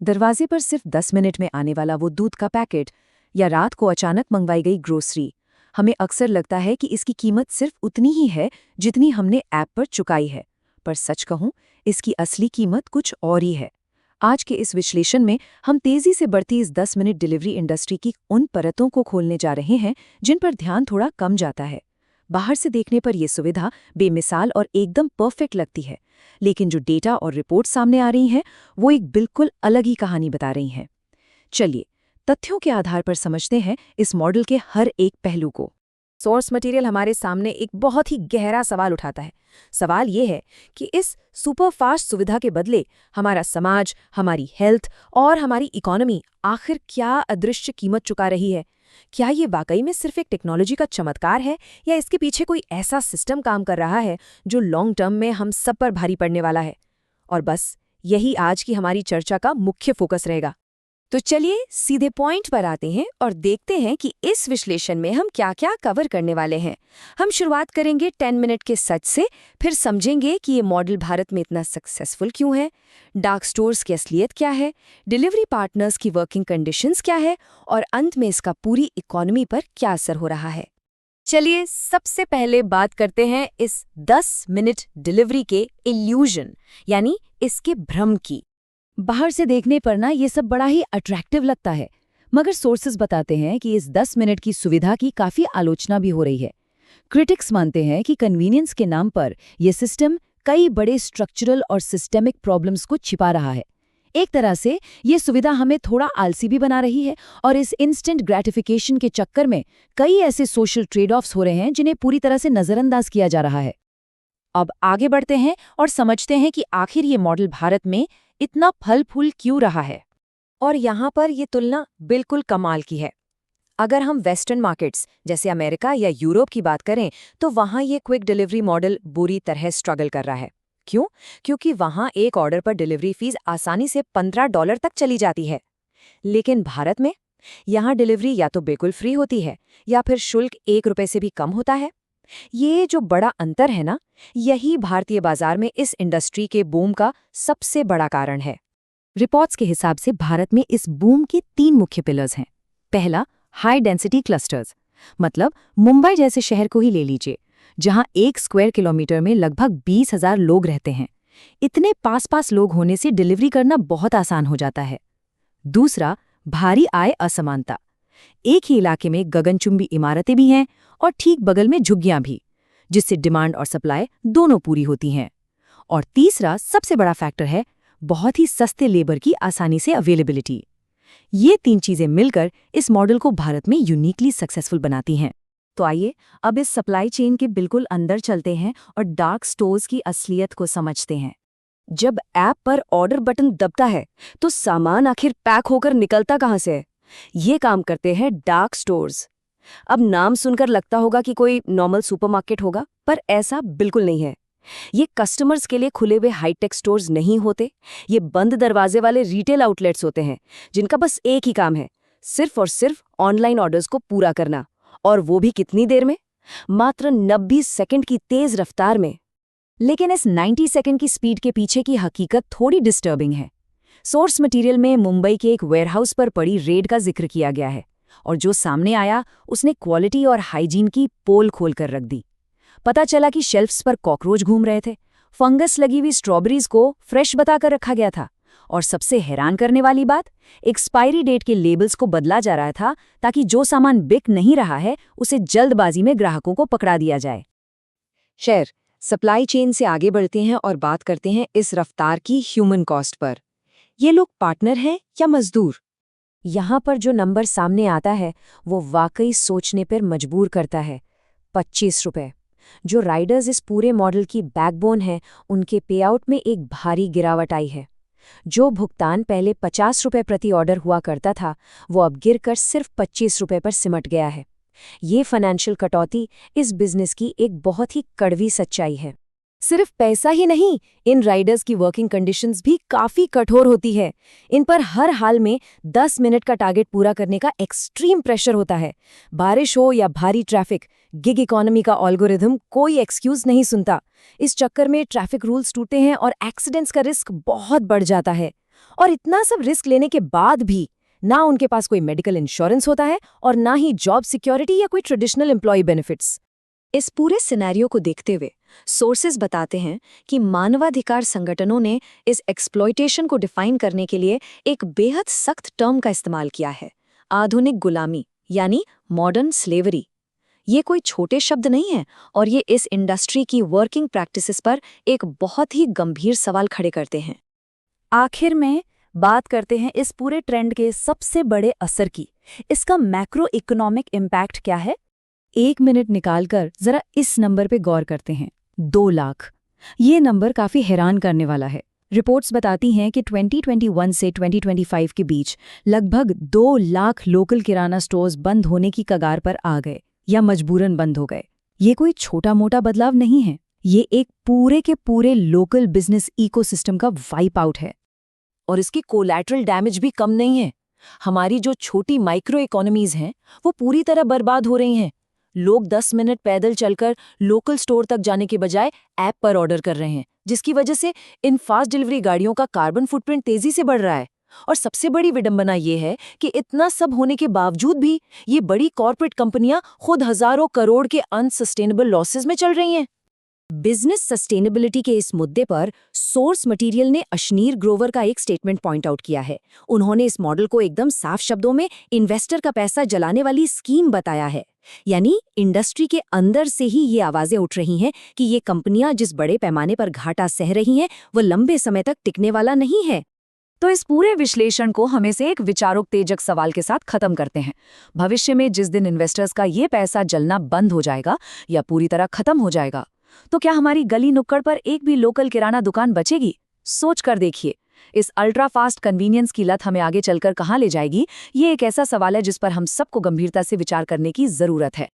दरवाजे पर सिर्फ 10 मिनट में आने वाला वो दूध का पैकेट या रात को अचानक मंगवाई गई ग्रोसरी, हमें अक्सर लगता है कि इसकी कीमत सिर्फ उतनी ही है जितनी हमने ऐप पर चुकाई है। पर सच कहूं, इसकी असली कीमत कुछ और ही है। आज के इस विश्लेषण में हम तेजी से बढ़ती इस 10 मिनट डिलीवरी इंडस्ट्री की उन परतों को खोलने जा रहे हैं जिन पर ध्यान थोड़ा कम जाता है। बाहर से देखने पर यह सुविधा बेमिसाल और एकदम परफेक्ट लगती है, लेकिन जो डेटा और रिपोर्ट सामने आ रही हैं वो एक बिल्कुल अलग ही कहानी बता रही हैं। चलिए तथ्यों के आधार पर समझते हैं इस मॉडल के हर एक पहलू को। सोर्स मटेरियल हमारे सामने एक बहुत ही गहरा सवाल उठाता है। सवाल ये है कि इस सुपरफास्ट सुविधा के बदले हमारा समाज, हमारी हेल्थ और हमारी इकोनॉमी आखिर क्या अदृश्य कीमत चुका रही है? क्या ये वाकई में सिर्फ एक टेक्नोलॉजी का चमत्कार है, या इसके पीछे कोई ऐसा सिस्टम काम कर रहा है जो लॉन्ग टर्म में हम सब पर भारी पड़ने वाला है? और बस यही आज की हमारी चर्चा का मुख्य फोकस रहेगा। तो चलिए सीधे पॉइंट पर आते हैं और देखते हैं कि इस विश्लेषण में हम क्या-क्या कवर करने वाले हैं। हम शुरुआत करेंगे 10 मिनट के सच से, फिर समझेंगे कि ये मॉडल भारत में इतना सक्सेसफुल क्यों है, डार्क स्टोर्स की असलियत क्या है, डिलीवरी पार्टनर्स की वर्किंग कंडीशंस क्या है, और अंत में इसका पूरी इकोनॉमी पर क्या असर हो रहा है। चलिए सबसे पहले बात करते हैं इस 10 मिनट डिलीवरी के इल्यूजन, यानी इसके भ्रम की। बाहर से देखने पर ना ये सब बड़ा ही अट्रैक्टिव लगता है, मगर सोर्सेज बताते हैं कि इस 10 मिनट की सुविधा की काफ़ी आलोचना भी हो रही है। क्रिटिक्स मानते हैं कि कन्वीनियंस के नाम पर यह सिस्टम कई बड़े स्ट्रक्चरल और सिस्टेमिक प्रॉब्लम्स को छिपा रहा है। एक तरह से ये सुविधा हमें थोड़ा आलसी भी बना रही है, और इस इंस्टेंट ग्रेटिफिकेशन के चक्कर में कई ऐसे सोशल ट्रेड ऑफ्स हो रहे हैं जिन्हें पूरी तरह से नज़रअंदाज किया जा रहा है। अब आगे बढ़ते हैं और समझते हैं कि आखिर ये मॉडल भारत में इतना फल फूल क्यों रहा है। और यहाँ पर ये तुलना बिल्कुल कमाल की है। अगर हम वेस्टर्न मार्केट्स जैसे अमेरिका या यूरोप की बात करें तो वहाँ ये क्विक डिलीवरी मॉडल बुरी तरह स्ट्रगल कर रहा है। क्यों? क्योंकि वहाँ एक ऑर्डर पर डिलीवरी फीस आसानी से $15 तक चली जाती है। लेकिन भारत में यहाँ डिलीवरी या तो बिल्कुल फ्री होती है या फिर शुल्क ₹1 से भी कम होता है। ये जो बड़ा अंतर है ना, यही भारतीय बाजार में इस इंडस्ट्री के बूम का सबसे बड़ा कारण है। रिपोर्ट्स के हिसाब से भारत में इस बूम के 3 मुख्य पिलर्स हैं। पहला, हाई डेंसिटी क्लस्टर्स, मतलब मुंबई जैसे शहर को ही ले लीजिए, जहां 1 स्क्वायर किलोमीटर में लगभग 20,000 लोग रहते हैं। इतने पास लोग होने से डिलीवरी करना बहुत आसान हो जाता है। दूसरा, भारी आय असमानता। एक ही इलाके में गगनचुंबी इमारतें भी हैं और ठीक बगल में झुग्गियां भी, जिससे डिमांड और सप्लाई दोनों पूरी होती हैं। और तीसरा सबसे बड़ा फैक्टर है बहुत ही सस्ते लेबर की आसानी से अवेलेबिलिटी। ये 3 चीजें मिलकर इस मॉडल को भारत में यूनिकली सक्सेसफुल बनाती हैं। तो आइए अब इस सप्लाई चेन के बिल्कुल अंदर चलते हैं और डार्क स्टोर्स की असलियत को समझते हैं। जब ऐप पर ऑर्डर बटन दबता है तो सामान आखिर पैक होकर निकलता कहाँ से है? ये काम करते हैं डार्क स्टोर्स। अब नाम सुनकर लगता होगा कि कोई नॉर्मल सुपरमार्केट होगा, पर ऐसा बिल्कुल नहीं है। ये कस्टमर्स के लिए खुले हुए हाईटेक स्टोर्स नहीं होते। ये बंद दरवाजे वाले रिटेल आउटलेट्स होते हैं जिनका बस एक ही काम है, सिर्फ और सिर्फ ऑनलाइन ऑर्डर्स को पूरा करना। और वो भी कितनी देर में? मात्र 90 सेकंड की तेज रफ्तार में। लेकिन इस 90 सेकंड की स्पीड के पीछे की हकीकत थोड़ी डिस्टर्बिंग है। सोर्स मटेरियल में मुंबई के एक वेयरहाउस पर पड़ी रेड का जिक्र किया गया है, और जो सामने आया उसने क्वालिटी और हाइजीन की पोल खोल कर रख दी। पता चला कि शेल्फ्स पर कॉकरोच घूम रहे थे, फंगस लगी हुई स्ट्रॉबेरीज को फ्रेश बताकर रखा गया था, और सबसे हैरान करने वाली बात, एक्सपायरी डेट के लेबल्स को बदला जा रहा था ताकि जो सामान बिक नहीं रहा है उसे जल्दबाजी में ग्राहकों को पकड़ा दिया जाए। खैर, सप्लाई चेन से आगे बढ़ते हैं और बात करते हैं इस रफ्तार की ह्यूमन कॉस्ट पर। ये लोग पार्टनर हैं या मजदूर? यहाँ पर जो नंबर सामने आता है वो वाकई सोचने पर मजबूर करता है। ₹25। जो राइडर्स इस पूरे मॉडल की बैकबोन हैं, उनके पेआउट में एक भारी गिरावट आई है। जो भुगतान पहले ₹50 प्रति ऑर्डर हुआ करता था, वो अब गिरकर सिर्फ ₹25 पर सिमट गया है। ये फाइनेंशियल कटौती इस बिजनेस की एक बहुत ही कड़वी सच्चाई है। सिर्फ पैसा ही नहीं, इन राइडर्स की वर्किंग कंडीशंस भी काफी कठोर होती है। इन पर हर हाल में 10 मिनट का टारगेट पूरा करने का एक्सट्रीम प्रेशर होता है। बारिश हो या भारी ट्रैफिक, गिग इकोनॉमी का एल्गोरिथम कोई एक्सक्यूज नहीं सुनता। इस चक्कर में ट्रैफिक रूल्स टूटते हैं और एक्सीडेंट्स का रिस्क बहुत बढ़ जाता है। और इतना सब रिस्क लेने के बाद भी ना उनके पास कोई मेडिकल इंश्योरेंस होता है और ना ही जॉब सिक्योरिटी या कोई ट्रेडिशनल एम्प्लॉय बेनिफिट्स। इस पूरे सिनेरियो को देखते हुए सोर्सेज बताते हैं कि मानवाधिकार संगठनों ने इस एक्सप्लॉयटेशन को डिफाइन करने के लिए एक बेहद सख्त टर्म का इस्तेमाल किया है, आधुनिक गुलामी यानी मॉडर्न स्लेवरी। ये कोई छोटे शब्द नहीं है और ये इस इंडस्ट्री की वर्किंग प्रैक्टिसेस पर एक बहुत ही गंभीर सवाल खड़े करते हैं। आखिर में बात करते हैं इस पूरे ट्रेंड के सबसे बड़े असर की। इसका मैक्रो इकोनॉमिक इम्पैक्ट क्या है? 1 मिनट निकालकर जरा इस नंबर पे गौर करते हैं, 2 लाख। ये नंबर काफी हैरान करने वाला है। रिपोर्ट्स बताती हैं कि 2021 से 2025 के बीच लगभग 2 लाख लोकल किराना स्टोर्स बंद होने की कगार पर आ गए या मजबूरन बंद हो गए। ये कोई छोटा-मोटा बदलाव नहीं है, ये एक पूरे के पूरे लोकल बिजनेस इकोसिस्टम का वाइप आउट है। और इसकी कोलैटरल डैमेज भी कम नहीं है। हमारी जो छोटी माइक्रो इकोनॉमीज हैं वो पूरी तरह बर्बाद हो रही हैं। लोग 10 मिनट पैदल चलकर लोकल स्टोर तक जाने के बजाय ऐप पर ऑर्डर कर रहे हैं, जिसकी वजह से इन फास्ट डिलीवरी गाड़ियों का कार्बन फुटप्रिंट तेजी से बढ़ रहा है। और सबसे बड़ी विडंबना ये है कि इतना सब होने के बावजूद भी ये बड़ी कॉर्पोरेट कंपनियां खुद हजारों करोड़ के अनसस्टेनेबल लॉसेस में चल रही हैं। बिजनेस सस्टेनेबिलिटी के इस मुद्दे पर सोर्स मटेरियल ने अशनीर ग्रोवर का एक स्टेटमेंट पॉइंट आउट किया है। उन्होंने इस मॉडल को एकदम साफ शब्दों में इन्वेस्टर का पैसा जलाने वाली स्कीम बताया है। यानी इंडस्ट्री के अंदर से ही ये आवाजें उठ रही हैं कि ये कंपनियां जिस बड़े पैमाने पर घाटा सह रही हैं वो लंबे समय तक टिकने वाला नहीं है। तो इस पूरे विश्लेषण को हमें से एक विचारोत्तेजक सवाल के साथ खत्म करते हैं। भविष्य में जिस दिन इन्वेस्टर्स का ये पैसा जलना बंद हो जाएगा या पूरी तरह खत्म हो जाएगा, तो क्या हमारी गली नुक्कड़ पर एक भी लोकल किराना दुकान बचेगी? सोच कर देखिए। इस अल्ट्रा फास्ट कन्वीनियंस की लत हमें आगे चलकर कहाँ ले जाएगी? ये एक ऐसा सवाल है जिस पर हम सबको गंभीरता से विचार करने की जरूरत है।